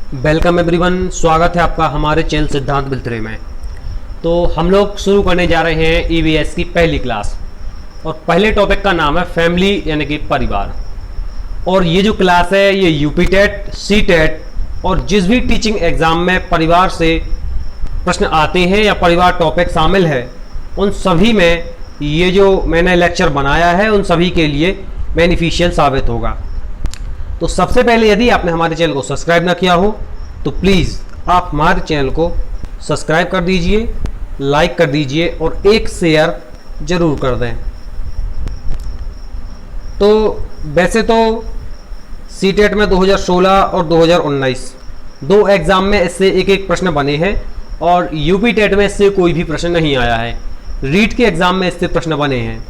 Welcome everyone, स्वागत है आपका हमारे चैनल सिद्धांत बिल्त्रे में। तो हम लोग शुरू करने जा रहे हैं ईवीएस की पहली क्लास और पहले टॉपिक का नाम है फैमिली यानी कि परिवार। और ये जो क्लास है ये यूपी टेट, सी टेट और जिस भी टीचिंग एग्ज़ाम में परिवार से प्रश्न आते हैं या परिवार टॉपिक शामिल है उन सभी में ये जो मैंने लेक्चर बनाया है उन सभी के लिए बेनिफिशियल साबित होगा। तो सबसे पहले यदि आपने हमारे चैनल को सब्सक्राइब ना किया हो तो प्लीज़ आप हमारे चैनल को सब्सक्राइब कर दीजिए, लाइक कर दीजिए और एक शेयर ज़रूर कर दें। तो वैसे तो सी टेट में 2016 और 2019 दो एग्ज़ाम में इससे एक एक प्रश्न बने हैं और यूपी टेट में इससे कोई भी प्रश्न नहीं आया है। रीट के एग्ज़ाम में इससे प्रश्न बने हैं,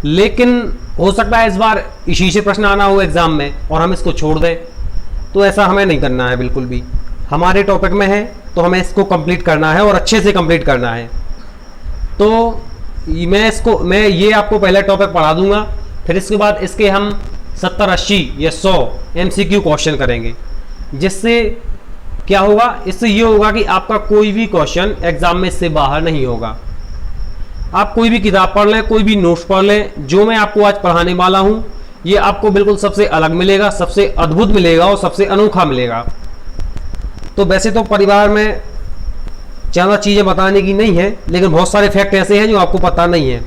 लेकिन हो सकता है इस बार इसी से प्रश्न आना हो एग्ज़ाम में और हम इसको छोड़ दें। तो ऐसा हमें नहीं करना है बिल्कुल भी। हमारे टॉपिक में है तो हमें इसको कंप्लीट करना है और अच्छे से कंप्लीट करना है। तो मैं ये आपको पहला टॉपिक पढ़ा दूंगा, फिर इसके बाद इसके हम 70, 80 या 100 MCQ क्वेश्चन करेंगे, जिससे क्या होगा, इससे ये होगा कि आपका कोई भी क्वेश्चन एग्ज़ाम में इससे बाहर नहीं होगा। आप कोई भी किताब पढ़ लें, कोई भी नोट्स पढ़ लें, जो मैं आपको आज पढ़ाने वाला हूं ये आपको बिल्कुल सबसे अलग मिलेगा, सबसे अद्भुत मिलेगा और सबसे अनोखा मिलेगा। तो वैसे तो परिवार में ज़्यादा चीज़ें बताने की नहीं है, लेकिन बहुत सारे फैक्ट ऐसे हैं जो आपको पता नहीं है।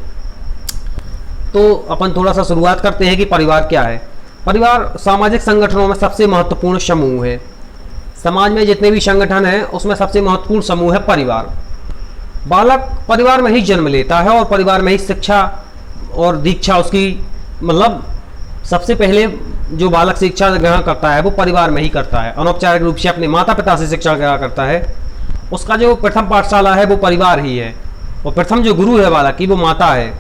तो अपन थोड़ा सा शुरुआत करते हैं कि परिवार क्या है। परिवार सामाजिक संगठनों में सबसे महत्वपूर्ण समूह है। समाज में जितने भी संगठन हैं उसमें सबसे महत्वपूर्ण समूह है परिवार। बालक परिवार में ही जन्म लेता है और परिवार में ही शिक्षा और दीक्षा उसकी, मतलब सबसे पहले जो बालक शिक्षा ग्रहण करता है वो परिवार में ही करता है। अनौपचारिक रूप से अपने माता पिता से शिक्षा ग्रहण करता है। उसका जो प्रथम पाठशाला है वो परिवार ही है और प्रथम जो गुरु है बालक की वो माता है।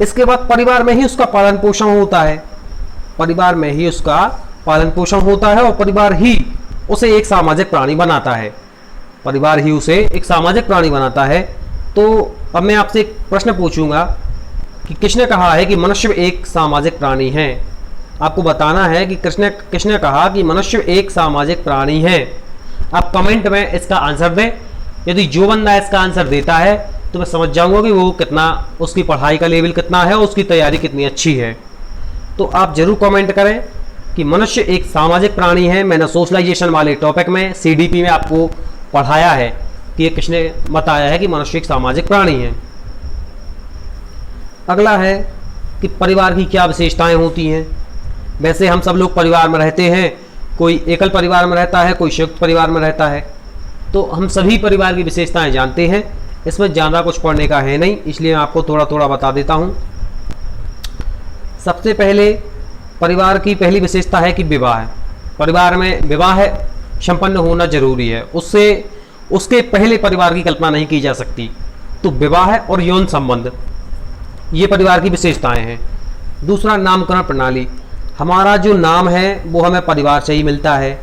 इसके बाद परिवार में ही उसका पालन पोषण होता है, परिवार में ही उसका पालन पोषण होता है और परिवार ही उसे एक सामाजिक प्राणी बनाता है। परिवार ही उसे एक सामाजिक प्राणी बनाता है। तो अब मैं आपसे एक प्रश्न पूछूंगा कि किसने कहा है कि मनुष्य एक सामाजिक प्राणी है। आपको बताना है कि किसने कहा कि मनुष्य एक सामाजिक प्राणी है। आप कमेंट में इसका आंसर दें। यदि जो बंदा इसका आंसर देता है तो मैं समझ जाऊंगा कि वो कितना, उसकी पढ़ाई का लेवल कितना है, उसकी तैयारी कितनी अच्छी है। तो आप जरूर कमेंट करें कि मनुष्य एक सामाजिक प्राणी है। मैंने सोशलाइजेशन वाले टॉपिक में CDP में आपको पढ़ाया है कि ये किसने बताया है कि मनुष्य एक सामाजिक प्राणी है। अगला है कि परिवार की क्या विशेषताएं होती हैं। वैसे हम सब लोग परिवार में रहते हैं, कोई एकल परिवार में रहता है, कोई संयुक्त परिवार में रहता है। तो हम सभी परिवार की विशेषताएं जानते हैं, इसमें ज़्यादा कुछ पढ़ने का है नहीं, इसलिए मैं आपको थोड़ा थोड़ा बता देता हूँ। सबसे पहले परिवार की पहली विशेषता है कि विवाह। परिवार में विवाह संपन्न होना जरूरी है, उसके पहले परिवार की कल्पना नहीं की जा सकती। तो विवाह और यौन संबंध ये परिवार की विशेषताएं हैं। दूसरा, नामकरण प्रणाली। हमारा जो नाम है वो हमें परिवार से ही मिलता है।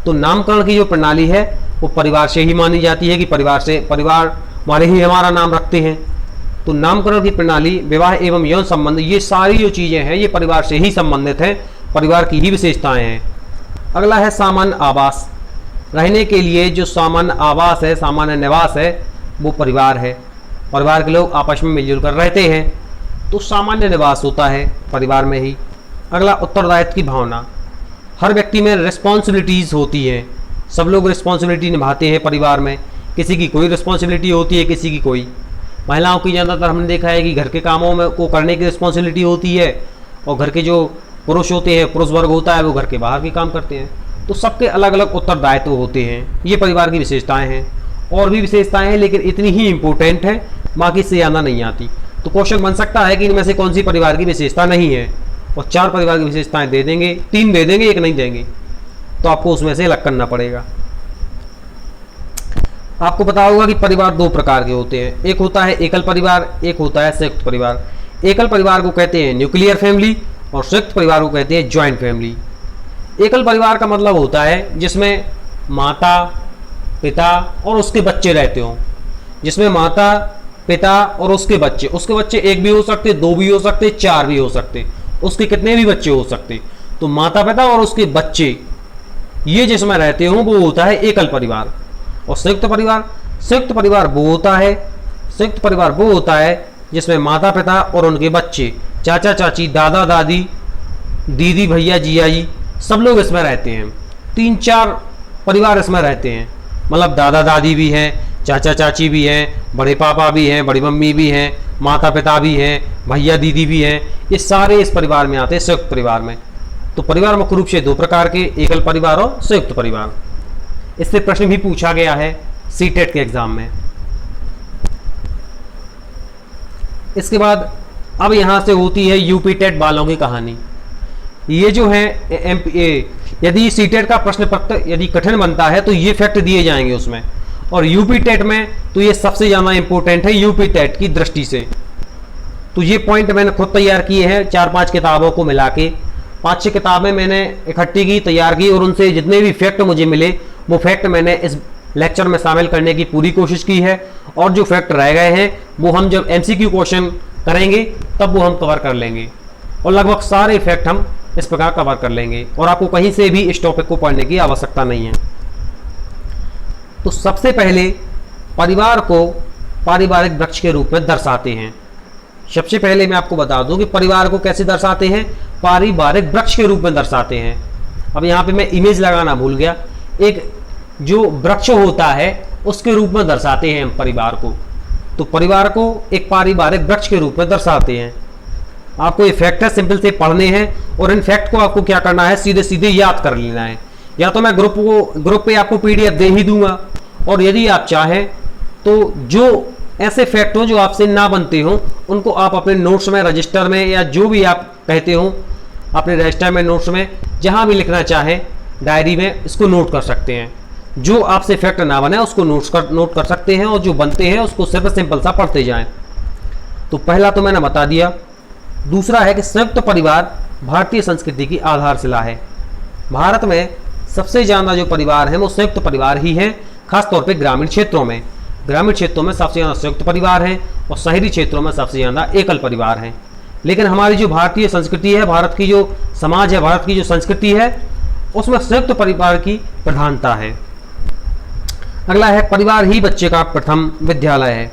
तो नामकरण की जो प्रणाली है वो परिवार से ही मानी जाती है कि परिवार वाले ही हमारा नाम रखते हैं। तो नामकरण की प्रणाली, विवाह एवं यौन संबंध, ये सारी जो चीज़ें हैं ये परिवार से ही संबंधित हैं, परिवार की ही विशेषताएं हैं। अगला है सामान्य आवास। रहने के लिए जो सामान्य आवास है, सामान्य निवास है, वो परिवार है। परिवार के लोग आपस में मिलजुल कर रहते हैं, तो सामान्य निवास होता है परिवार में ही। अगला, उत्तरदायित्व की भावना। हर व्यक्ति में रिस्पॉन्सिबिलिटीज़ होती हैं, सब लोग रिस्पॉन्सिबिलिटी निभाते हैं परिवार में। किसी की कोई रिस्पॉन्सिबिलिटी होती है, किसी की कोई। महिलाओं की ज़्यादातर हमने देखा है कि घर के कामों में को करने की रिस्पॉन्सिबिलिटी होती है और घर के जो पुरुष होते हैं, पुरुष वर्ग होता है, वो घर के बाहर भी काम करते हैं। तो सबके अलग अलग उत्तरदायित्व होते हैं। ये परिवार की विशेषताएं हैं। और भी विशेषताएं हैं लेकिन इतनी ही इंपॉर्टेंट है, बाकी से ज़्यादा नहीं आती। तो क्वेश्चन बन सकता है कि इनमें से कौन सी परिवार की विशेषता नहीं है, और 4 परिवार की विशेषताएं दे देंगे, 3 दे देंगे, 1 नहीं देंगे, तो आपको उसमें से अलग करना पड़ेगा। आपको पता होगा कि परिवार 2 प्रकार के होते हैं, एक होता है एकल परिवार, एक होता है संयुक्त परिवार। एकल परिवार को कहते हैं न्यूक्लियर फैमिली और संयुक्त परिवार को कहते हैं जॉइंट फैमिली। एकल परिवार का मतलब होता है जिसमें माता पिता और उसके बच्चे रहते हों, जिसमें माता पिता और उसके बच्चे एक भी हो सकते, 2 भी हो सकते, 4 भी हो सकते, उसके कितने भी बच्चे हो सकते। तो माता पिता और उसके बच्चे ये जिसमें रहते हो वो होता है एकल परिवार। और संयुक्त परिवार वो होता है, संयुक्त परिवार वो होता है जिसमें माता पिता और उनके बच्चे, चाचा चाची, दादा दादी, दीदी भैया जीजाजी सब लोग इसमें रहते हैं। 3-4 परिवार इसमें रहते हैं, मतलब दादा दादी भी हैं, चाचा चाची भी हैं, बड़े पापा भी हैं, बड़ी मम्मी भी हैं, माता पिता भी हैं, भैया दीदी भी हैं, ये सारे इस परिवार में आते हैं, संयुक्त परिवार में। तो परिवार मुख्य रूप से 2 प्रकार के, एकल परिवार और संयुक्त परिवार। इससे प्रश्न भी पूछा गया है सीटेट के एग्जाम में। इसके बाद अब यहां से होती है यूपी टेट वालों की कहानी। ये जो है यदि सीटेट का प्रश्न पत्र यदि कठिन बनता है तो ये फैक्ट दिए जाएंगे उसमें, और यूपी टेट में तो ये सबसे ज़्यादा इंपॉर्टेंट है यूपी टेट की दृष्टि से। तो ये पॉइंट मैंने खुद तैयार किए हैं 4-5 किताबों को मिला के, 5-6 किताबें मैंने इकट्ठी की, तैयार की, और उनसे जितने भी फैक्ट मुझे मिले वो फैक्ट मैंने इस लेक्चर में शामिल करने की पूरी कोशिश की है। और जो फैक्ट रह गए हैं वो हम जब MCQ क्वेश्चन करेंगे तब वो हम कवर कर लेंगे, और लगभग सारे फैक्ट हम इस प्रकार कवर कर लेंगे, और आपको कहीं से भी इस टॉपिक को पढ़ने की आवश्यकता नहीं है। तो सबसे पहले परिवार को पारिवारिक वृक्ष के रूप में दर्शाते हैं। सबसे पहले मैं आपको बता दूं कि परिवार को कैसे दर्शाते हैं, पारिवारिक वृक्ष के रूप में दर्शाते हैं। अब यहाँ पे मैं इमेज लगाना भूल गया, एक जो वृक्ष होता है उसके रूप में दर्शाते हैं हम परिवार को। तो परिवार को एक पारिवारिक वृक्ष के रूप में दर्शाते हैं। आपको ये फैक्ट है सिंपल से पढ़ने हैं, और इन फैक्ट को आपको क्या करना है, सीधे सीधे याद कर लेना है। या तो मैं ग्रुप पे आपको PDF दे ही दूंगा, और यदि आप चाहें तो जो ऐसे फैक्ट हो जो आपसे ना बनते हो उनको आप अपने नोट्स में, रजिस्टर में, या जो भी आप कहते हो अपने रजिस्टर में, नोट्स में, जहां भी लिखना चाहें डायरी में, इसको नोट कर सकते हैं। जो आपसे फैक्ट ना बने उसको नोट कर सकते हैं, और जो बनते हैं उसको सिर्फ सिंपल सा पढ़ते जाएं। तो पहला तो मैंने बता दिया। दूसरा है कि संयुक्त परिवार भारतीय संस्कृति की आधारशिला है। भारत में सबसे ज़्यादा जो परिवार हैं वो संयुक्त परिवार ही हैं, खासतौर पे ग्रामीण क्षेत्रों में। ग्रामीण क्षेत्रों में सबसे ज़्यादा संयुक्त परिवार हैं, और शहरी क्षेत्रों में सबसे ज़्यादा एकल परिवार हैं। लेकिन हमारी जो भारतीय संस्कृति है, भारत की जो समाज है, भारत की जो संस्कृति है, उसमें संयुक्त परिवार की प्रधानता है। अगला है परिवार ही बच्चे का प्रथम विद्यालय है।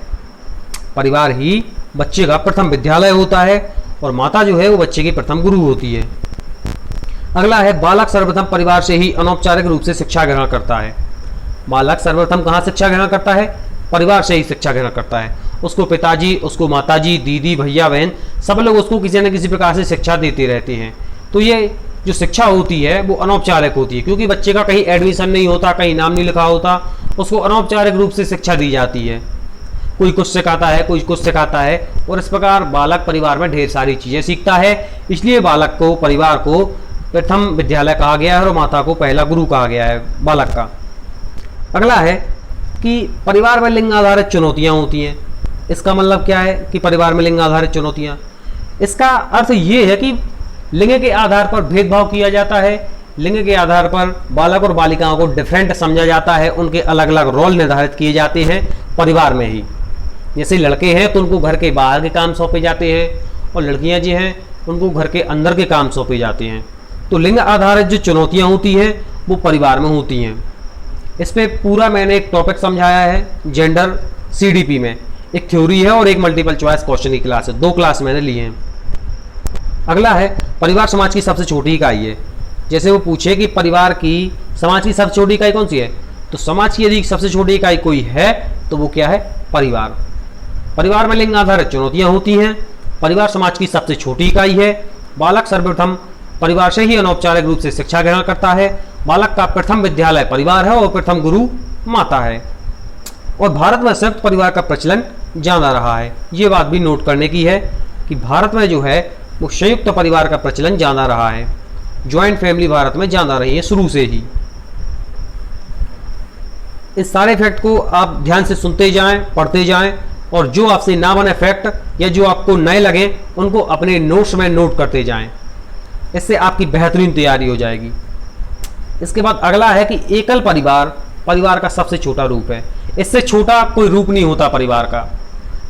परिवार ही बच्चे का प्रथम विद्यालय होता है, और माता जो है वो बच्चे की प्रथम गुरु होती है। अगला है बालक सर्वप्रथम परिवार से ही अनौपचारिक रूप से शिक्षा ग्रहण करता है। बालक सर्वप्रथम कहाँ शिक्षा ग्रहण करता है, परिवार से ही शिक्षा ग्रहण करता है। उसको पिताजी, उसको माताजी, दीदी, भैया, बहन सब लोग उसको किसी न किसी प्रकार से शिक्षा देते रहते हैं। तो ये जो शिक्षा होती है वो अनौपचारिक होती है, क्योंकि बच्चे का कहीं एडमिशन नहीं होता, कहीं नाम नहीं लिखा होता, उसको अनौपचारिक रूप से शिक्षा दी जाती है। कोई कुछ सिखाता है, कोई कुछ सिखाता है, और इस प्रकार बालक परिवार में ढेर सारी चीज़ें सीखता है। इसलिए बालक को, परिवार को प्रथम विद्यालय कहा गया है, और माता को पहला गुरु कहा गया है बालक का। अगला है कि परिवार में लिंग आधारित चुनौतियाँ होती हैं। इसका मतलब क्या है कि परिवार में लिंग आधारित चुनौतियाँ, इसका अर्थ ये है कि लिंग के आधार पर भेदभाव किया जाता है। लिंग के आधार पर बालक और बालिकाओं को डिफरेंट समझा जाता है, उनके अलग अलग रोल निर्धारित किए जाते हैं परिवार में ही। जैसे लड़के हैं तो उनको घर के बाहर के काम सौंपे जाते हैं, और लड़कियां जो हैं उनको घर के अंदर के काम सौंपे जाते हैं। तो लिंग आधारित जो चुनौतियां होती हैं वो परिवार में होती हैं। इस पर पूरा मैंने एक टॉपिक समझाया है जेंडर CDP में, एक थ्योरी है और एक मल्टीपल चॉइस क्वेश्चन की क्लास है, 2 क्लास मैंने लिए हैं। अगला है परिवार समाज की सबसे छोटी इकाई है। जैसे वो पूछे कि परिवार की, समाज की सबसे छोटी इकाई कौन सी है, तो समाज की यदि सबसे छोटी इकाई कोई है तो वो क्या है, परिवार। परिवार में लिंग आधारित चुनौतियां होती हैं। परिवार समाज की सबसे छोटी इकाई है। बालक सर्वप्रथम परिवार से ही अनौपचारिक रूप से शिक्षा ग्रहण करता है। बालक का प्रथम विद्यालय परिवार है, और प्रथम गुरु माता है। और भारत में संयुक्त परिवार का प्रचलन ज़्यादा रहा है। ये बात भी नोट करने की है कि भारत में जो है वो संयुक्त परिवार का प्रचलन ज़्यादा रहा है। ज्वाइंट फैमिली भारत में ज़्यादा रही है शुरू से ही। इस सारे फैक्ट को आप ध्यान से सुनते जाएं, पढ़ते जाएं, और जो आपसे ना बने फैक्ट या जो आपको नए लगे उनको अपने नोट्स में नोट करते जाएं। इससे आपकी बेहतरीन तैयारी हो जाएगी। इसके बाद अगला है कि एकल परिवार परिवार का सबसे छोटा रूप है। इससे छोटा कोई रूप नहीं होता परिवार का।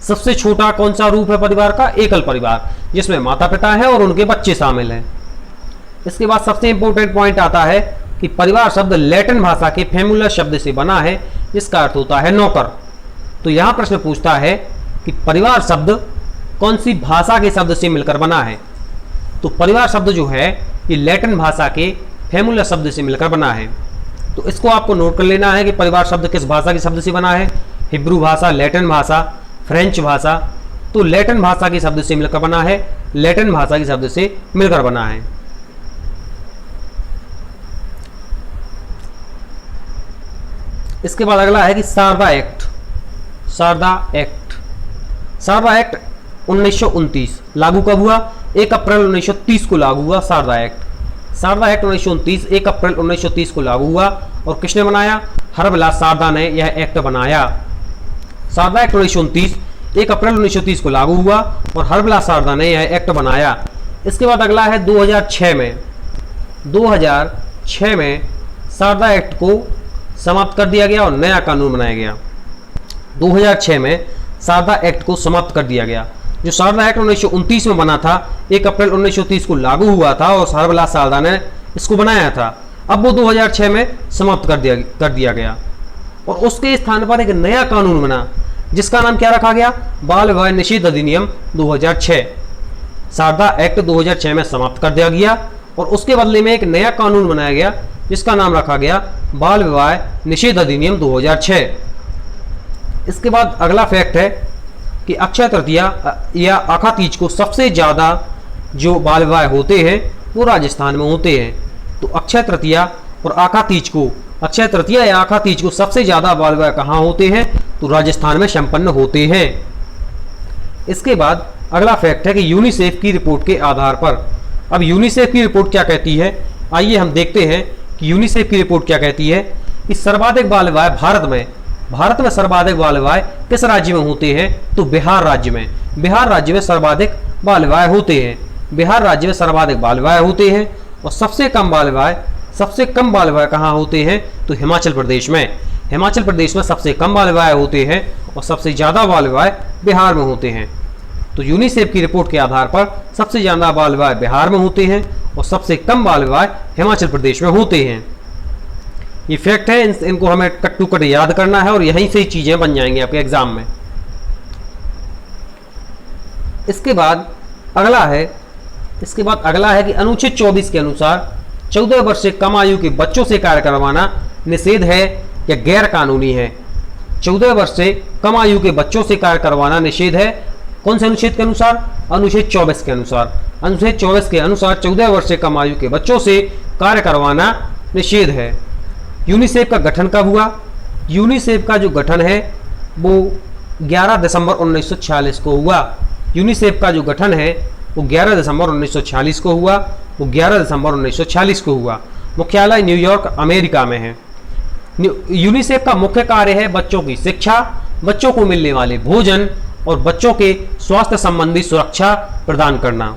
सबसे छोटा कौन सा रूप है परिवार का, एकल परिवार, जिसमें माता पिता है और उनके बच्चे शामिल हैं। इसके बाद सबसे इंपॉर्टेंट पॉइंट आता है कि कि परिवार शब्द लैटिन भाषा के फेमुला शब्द से बना है जिसका अर्थ होता है नौकर। तो यहाँ प्रश्न पूछता है कि परिवार शब्द कौन सी भाषा के शब्द से मिलकर बना है। तो परिवार शब्द जो है ये लैटिन भाषा के फेमुला शब्द से मिलकर बना है। तो इसको आपको नोट कर लेना है कि परिवार शब्द किस भाषा के शब्द से बना है। हिब्रू भाषा, लैटिन भाषा, फ्रेंच भाषा। तो लैटिन भाषा के शब्द से मिलकर बना है, लैटिन भाषा के शब्द से मिलकर बना है। इसके बाद अगला है कि शारदा एक्ट। शारदा एक्ट 1929 लागू कब हुआ? 1 अप्रैल 1930 को लागू हुआ शारदा एक्ट 1929 1 अप्रैल 1930 को लागू हुआ। और किसने बनाया? हरविलास शारदा ने यह एक्ट बनाया। शारदा एक्ट 1929 1 अप्रैल 1930 को लागू हुआ और हरविलास शारदा ने यह एक्ट बनाया। इसके बाद अगला है 2006 में शारदा एक्ट को समाप्त कर दिया गया और नया कानून बनाया गया। 2006 में शारदा एक्ट को समाप्त कर दिया गया। जो शारदा एक्ट 1929 में बना था, 1 अप्रैल 1930 को लागू हुआ था और हरविलास शारदा ने इसको बनाया था। अब वो 2006 में समाप्त कर दिया गया और उसके स्थान पर एक नया कानून बना जिसका नाम क्या रखा गया? बाल विवाह निषेध अधिनियम 2006। शारदा एक्ट 2006 में समाप्त कर दिया गया और उसके बदले में एक नया कानून बनाया गया जिसका नाम रखा गया बाल विवाह निषेध अधिनियम 2006। इसके बाद अगला फैक्ट है कि अक्षय तृतीया या आखा तीज को सबसे ज़्यादा जो बाल विवाह होते हैं वो राजस्थान में होते हैं। तो अक्षय तृतीया और आखा तीज को, अक्षय तृतीया या आखा तीज को सबसे ज़्यादा बाल विवाह कहाँ होते हैं? तो राजस्थान में संपन्न होते हैं। इसके बाद अगला फैक्ट है कि यूनिसेफ की रिपोर्ट के आधार पर, अब यूनिसेफ की रिपोर्ट क्या कहती है, आइए हम देखते हैं कि यूनिसेफ की रिपोर्ट क्या कहती है कि सर्वाधिक बाल विवाह भारत में सर्वाधिक बाल विवाह किस राज्य में होते हैं? तो बिहार राज्य में सर्वाधिक बाल विवाह होते हैं। बिहार राज्य में सर्वाधिक बाल विवाह होते हैं और सबसे कम बाल विवाह कहाँ होते हैं? तो हिमाचल प्रदेश में सबसे कम बाल विवाह होते हैं और सबसे ज़्यादा बाल विवाह बिहार में होते हैं। तो यूनिसेफ की रिपोर्ट के आधार पर सबसे ज़्यादा बाल विवाह बिहार में होते हैं और सबसे कम बाल विवाह हिमाचल प्रदेश में होते हैं। ये फैक्ट है, इनको हमें कट टू कट याद करना है और यहीं से ही चीज़ें बन जाएंगी आपके एग्जाम में। इसके बाद अगला है कि अनुच्छेद 24 के अनुसार 14 वर्ष से कम आयु के बच्चों से कार्य करवाना निषेध है या गैर कानूनी है? 14 वर्ष से कम आयु के बच्चों से कार्य करवाना निषेध है। कौन से अनुच्छेद के अनुसार? अनुच्छेद 24 के अनुसार। अनुच्छेद 24 के अनुसार 14 वर्ष से कम आयु के बच्चों से कार्य करवाना निषेध है। यूनिसेफ का गठन कब हुआ? यूनिसेफ का जो गठन है वो 11 दिसंबर 1946 को हुआ। यूनिसेफ का जो गठन है वो 11 दिसंबर 1946 को हुआ। मुख्यालय न्यूयॉर्क अमेरिका में है। यूनिसेफ का मुख्य कार्य है बच्चों की शिक्षा, बच्चों को मिलने वाले भोजन और बच्चों के स्वास्थ्य संबंधी सुरक्षा प्रदान करना।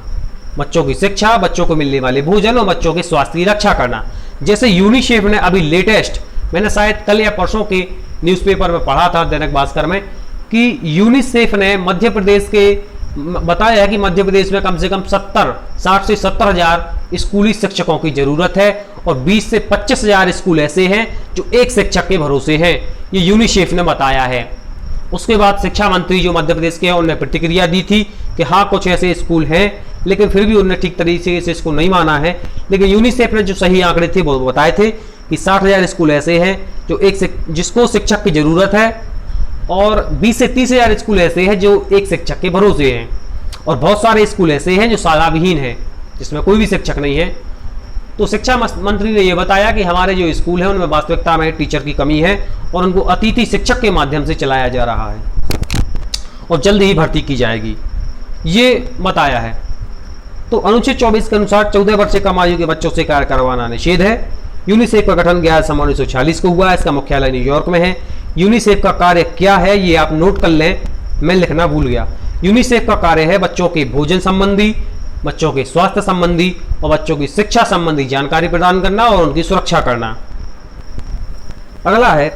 बच्चों की शिक्षा, बच्चों को मिलने वाले भोजन और बच्चों के स्वास्थ्य की रक्षा करना। जैसे यूनिसेफ ने अभी लेटेस्ट, मैंने शायद कल या परसों के न्यूज़पेपर में पढ़ा था, दैनिक भास्कर में, कि यूनिसेफ ने मध्य प्रदेश के बताया है कि मध्य प्रदेश में कम से कम 60 से 70 हज़ार स्कूली शिक्षकों की जरूरत है और 20 से 25 हज़ार स्कूल ऐसे हैं जो एक शिक्षक के भरोसे हैं। ये यूनिसेफ ने बताया है। उसके बाद शिक्षा मंत्री जो मध्य प्रदेश के हैं उन्होंने प्रतिक्रिया दी थी कि हाँ कुछ ऐसे स्कूल हैं, लेकिन फिर भी उन्होंने ठीक तरीके से इसको नहीं माना है। लेकिन यूनिसेफ ने जो सही आंकड़े थे वो बताए थे कि 60,000 स्कूल ऐसे हैं जो जिसको शिक्षक की ज़रूरत है और 20 से 30,000 स्कूल ऐसे हैं जो एक शिक्षक के भरोसे हैं और बहुत सारे स्कूल ऐसे हैं जो शालाविहीन हैं, जिसमें कोई भी शिक्षक नहीं है। तो शिक्षा मंत्री ने यह बताया कि हमारे जो स्कूल हैं उनमें वास्तविकता में टीचर की कमी है और उनको अतिथि शिक्षक के माध्यम से चलाया जा रहा है और जल्द ही भर्ती की जाएगी, ये बताया है। तो अनुच्छेद 24 के अनुसार 14 वर्ष से कम आयु के बच्चों से कार्य करवाना निषेध है। यूनिसेफ का गठन 11 दिसंबर 1946 को हुआ। इसका मुख्यालय न्यूयॉर्क में है। यूनिसेफ का कार्य क्या है ये आप नोट कर लें, मैं लिखना भूल गया। यूनिसेफ का कार्य है बच्चों के भोजन संबंधी, बच्चों के स्वास्थ्य संबंधी और बच्चों की शिक्षा संबंधी जानकारी प्रदान करना और उनकी सुरक्षा करना। अगला है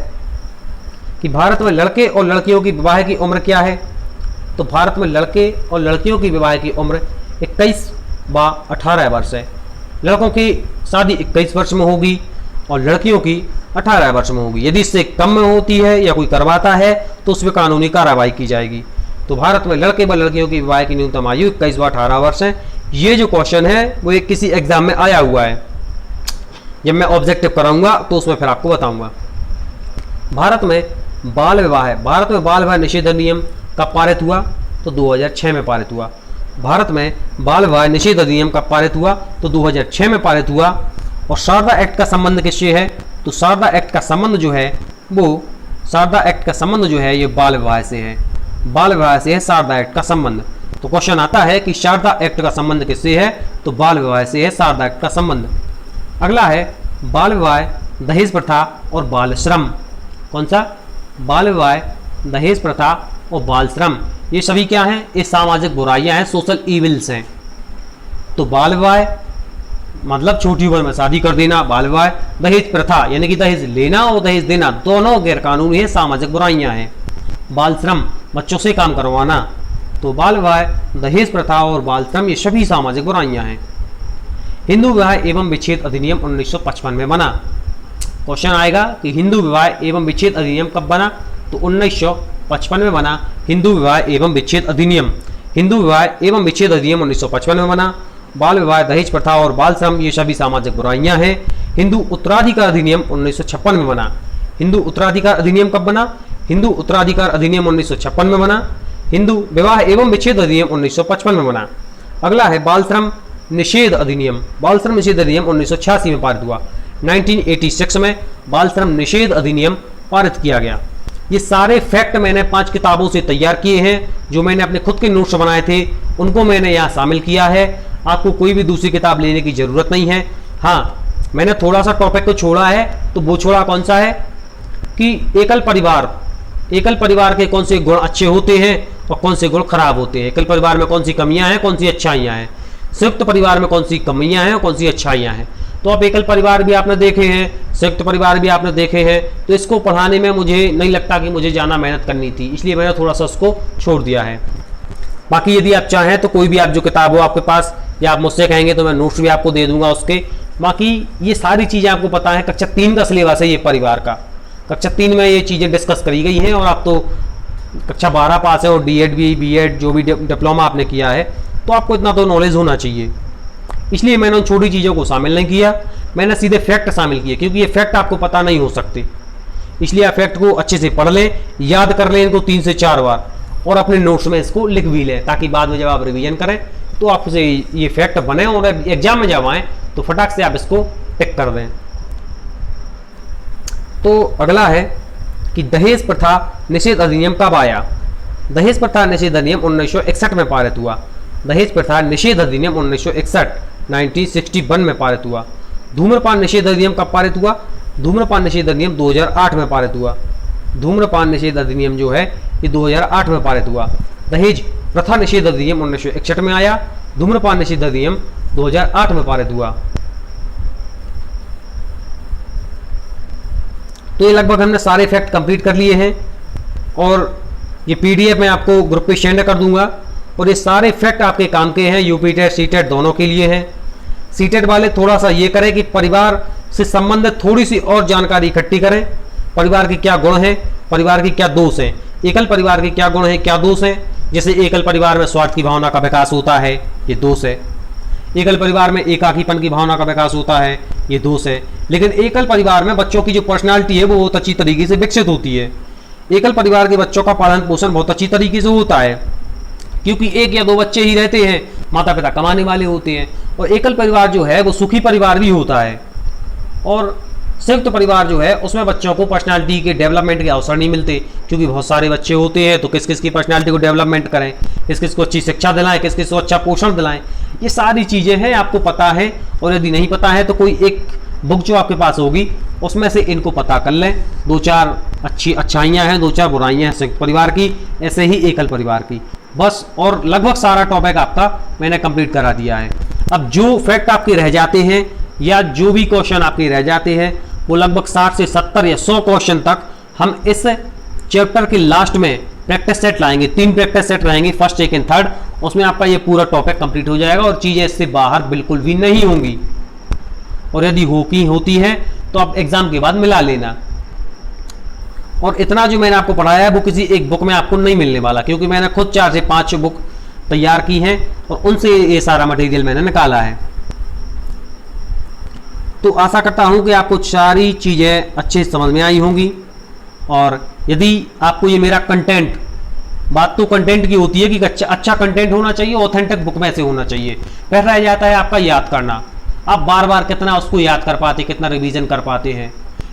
कि भारत में लड़के और लड़कियों की विवाह की उम्र क्या है? तो भारत में लड़के और लड़कियों की विवाह की उम्र 21 व 18 वर्ष है। लड़कों की शादी 21 वर्ष में होगी और लड़कियों की 18 वर्ष में होगी। यदि इससे कम में होती है या कोई करवाता है तो उस पर कानूनी कार्रवाई की जाएगी। तो भारत में लड़के व लड़कियों की विवाह की न्यूनतम आयु 21 व 18 वर्ष है। ये जो क्वेश्चन है वो एक किसी एग्जाम में आया हुआ है, जब मैं ऑब्जेक्टिव कराऊंगा तो उसमें फिर आपको बताऊंगा। भारत में बाल विवाह है, भारत में बाल विवाह निषेध अधिनियम कब पारित हुआ? तो 2006 में पारित हुआ। भारत में बाल विवाह निषेध अधिनियम कब पारित हुआ? तो 2006 में पारित हुआ। और शारदा एक्ट का संबंध किससे है? तो शारदा एक्ट का संबंध जो है वो शारदा एक्ट का संबंध जो है ये बाल विवाह से है, बाल विवाह से है शारदा एक्ट का संबंध। तो क्वेश्चन आता है कि शारदा एक्ट का संबंध किससे है? तो बाल विवाह से है शारदा एक्ट का संबंध। अगला है बाल विवाह, दहेज प्रथा और बाल श्रम। कौन सा? बाल विवाह, दहेज प्रथा और बाल श्रम, ये सभी क्या हैं? ये सामाजिक बुराइयां हैं, सोशल इविल्स हैं। तो बाल विवाह मतलब छोटी उम्र में शादी कर देना, बाल विवाह। दहेज प्रथा यानी कि दहेज लेना और दहेज देना दोनों गैरकानूनी है, सामाजिक बुराइयां हैं। बाल श्रम बच्चों से काम करवाना। तो बाल विवाह, दहेज प्रथा और बाल श्रम ये सभी सामाजिक बुराइयां हैं। हिंदू विवाह एवं विच्छेद अधिनियम 1955 में बना। क्वेश्चन आएगा कि हिंदू विवाह एवं विच्छेद अधिनियम कब बना? तो 1955 में बना हिंदू विवाह एवं विच्छेद अधिनियम। हिंदू विवाह एवं विच्छेद अधिनियम 1955 में बना। बाल विवाह, दहेज प्रथा और बाल श्रम ये सभी सामाजिक बुराइयां हैं। हिंदू उत्तराधिकार अधिनियम 1956 में बना। हिंदू उत्तराधिकार अधिनियम कब बना? हिंदू उत्तराधिकार अधिनियम 1956 में बना। हिंदू विवाह एवं विच्छेद अधिनियम 1955 में बना। अगला है बाल श्रम निषेध अधिनियम। बाल श्रम निषेध अधिनियम 1986 में पारित हुआ। 1986 में बाल श्रम निषेध अधिनियम पारित किया गया। ये सारे फैक्ट मैंने 5 किताबों से तैयार किए हैं, जो मैंने अपने खुद के नोट्स बनाए थे उनको मैंने यहाँ शामिल किया है। आपको कोई भी दूसरी किताब लेने की जरूरत नहीं है। हाँ, मैंने थोड़ा सा टॉपिक को छोड़ा है, तो वो छोड़ा कौन सा है कि एकल परिवार के कौन से गुण अच्छे होते हैं और कौन से गुण खराब होते हैं। एकल परिवार में कौन सी कमियां हैं, कौन सी अच्छाइयां हैं। संयुक्त परिवार में कौन सी कमियां हैं और कौन सी अच्छाइयां हैं। तो आप एकल परिवार भी आपने देखे हैं, संयुक्त परिवार भी आपने देखे हैं। तो इसको पढ़ाने में मुझे नहीं लगता कि मुझे ज़्यादा मेहनत करनी थी, इसलिए मैंने थोड़ा सा उसको छोड़ दिया है। बाकी यदि आप चाहें तो कोई भी आप जो किताब हो आपके पास, या आप मुझसे कहेंगे तो मैं नोट्स भी आपको दे दूंगा उसके। बाकी ये सारी चीज़ें आपको पता है, कक्षा 3 का सिलेबस है ये परिवार का। कक्षा 3 में ये चीज़ें डिस्कस करी गई हैं और आप तो कक्षा 12 पास है और D.Ed भी, B.Ed जो भी डिप्लोमा आपने किया है, तो आपको इतना तो नॉलेज होना चाहिए। इसलिए मैंने उन छोटी चीज़ों को शामिल नहीं किया, मैंने सीधे फैक्ट शामिल किए, क्योंकि ये फैक्ट आपको पता नहीं हो सकते। इसलिए आप फैक्ट को अच्छे से पढ़ लें, याद कर लें इनको 3 से 4 बार, और अपने नोट्स में इसको लिख भी लें, ताकि बाद में जब आप रिवीजन करें तो आपसे ये फैक्ट बने और एग्जाम में जब आएँ तो फटाक से आप इसको टिक कर दें। तो अगला है कि दहेज प्रथा निषेध अधिनियम कब आया? दहेज प्रथा निषेध अधिनियम 1961 में पारित हुआ। दहेज प्रथा निषेध अधिनियम 1961 में पारित हुआ। धूम्रपान निषेध अधिनियम कब पारित हुआ? धूम्रपान निषेध अधिनियम 2008 में पारित हुआ। धूम्रपान निषेध अधिनियम जो है ये 2008 में पारित हुआ। दहेज प्रथा निषेध अधिनियम 1961 में आया। धूम्रपान निषेध अधिनियम 2008 में पारित हुआ। तो ये लगभग हमने सारे फैक्ट कंप्लीट कर लिए हैं, और ये PDF मैं आपको ग्रुप पे शेयर कर दूंगा। और ये सारे फैक्ट आपके काम के हैं, यूपी टेट सी टेट दोनों के लिए हैं। सी टेट वाले थोड़ा सा ये करें कि परिवार से संबंधित थोड़ी सी और जानकारी इकट्ठी करें। परिवार के क्या गुण हैं, परिवार के क्या दोष हैं, एकल परिवार के क्या गुण हैं, क्या दोष हैं। जैसे एकल परिवार में स्वार्थ की भावना का विकास होता है, ये दोष है। एकल परिवार में एकाकीपन की भावना का विकास होता है, ये दोष है। लेकिन एकल परिवार में बच्चों की जो पर्सनालिटी है वो बहुत अच्छी तरीके से विकसित होती है। एकल परिवार के बच्चों का पालन पोषण बहुत अच्छी तरीके से होता है, क्योंकि 1 या 2 बच्चे ही रहते हैं, माता पिता कमाने वाले होते हैं। और एकल परिवार जो है वो सुखी परिवार भी होता है। और संयुक्त परिवार जो है उसमें बच्चों को पर्सनालिटी के डेवलपमेंट के अवसर नहीं मिलते, क्योंकि बहुत सारे बच्चे होते हैं, तो किस किस की पर्सनालिटी को डेवलपमेंट करें, किस किस को अच्छी शिक्षा दिलाएं, किस किस को अच्छा पोषण दिलाएं। ये सारी चीज़ें हैं, आपको पता है। और यदि नहीं पता है तो कोई एक बुक जो आपके पास होगी उसमें से इनको पता कर लें। 2-4 अच्छाइयाँ हैं, 2-4 बुराइयाँ हैं संयुक्त परिवार की, ऐसे ही एकल परिवार की, बस। और लगभग सारा टॉपिक आपका मैंने कंप्लीट करा दिया है। अब जो फैक्ट आपके रह जाते हैं या जो भी क्वेश्चन आपके रह जाते हैं वो लगभग 60 से 70 या 100 क्वेश्चन तक हम इस चैप्टर के लास्ट में प्रैक्टिस सेट लाएंगे। 3 प्रैक्टिस सेट रहेंगे, फर्स्ट, सेकंड, थर्ड। उसमें आपका ये पूरा टॉपिक कंप्लीट हो जाएगा और चीज़ें इससे बाहर बिल्कुल भी नहीं होंगी। और यदि होती है तो आप एग्जाम के बाद मिला लेना। और इतना जो मैंने आपको पढ़ाया है वो किसी एक बुक में आपको नहीं मिलने वाला, क्योंकि मैंने खुद 4 से 5 बुक तैयार की हैं और उनसे ये सारा मटेरियल मैंने निकाला है। तो आशा करता हूं कि आपको सारी चीज़ें अच्छे से समझ में आई होंगी। और यदि आपको ये मेरा कंटेंट, बात तो कंटेंट की होती है कि अच्छा कंटेंट होना चाहिए, ऑथेंटिक बुक में से होना चाहिए। फिर रह जाता है आपका याद करना, आप बार बार कितना उसको याद कर पाते, कितना रिवीजन कर पाते हैं।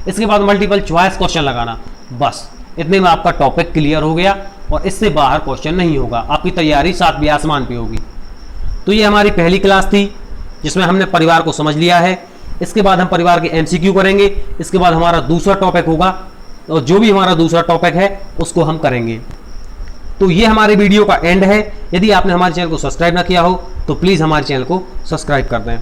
इसके बाद मल्टीपल चॉइस क्वेश्चन लगाना, बस इतने में आपका टॉपिक क्लियर हो गया और इससे बाहर क्वेश्चन नहीं होगा, आपकी तैयारी 7वें आसमान पे होगी। तो ये हमारी पहली क्लास थी जिसमें हमने परिवार को समझ लिया है। इसके बाद हम परिवार के MCQ करेंगे। इसके बाद हमारा दूसरा टॉपिक होगा और जो भी हमारा दूसरा टॉपिक है उसको हम करेंगे। तो ये हमारे वीडियो का एंड है। यदि आपने हमारे चैनल को सब्सक्राइब ना किया हो तो प्लीज़ हमारे चैनल को सब्सक्राइब कर दें।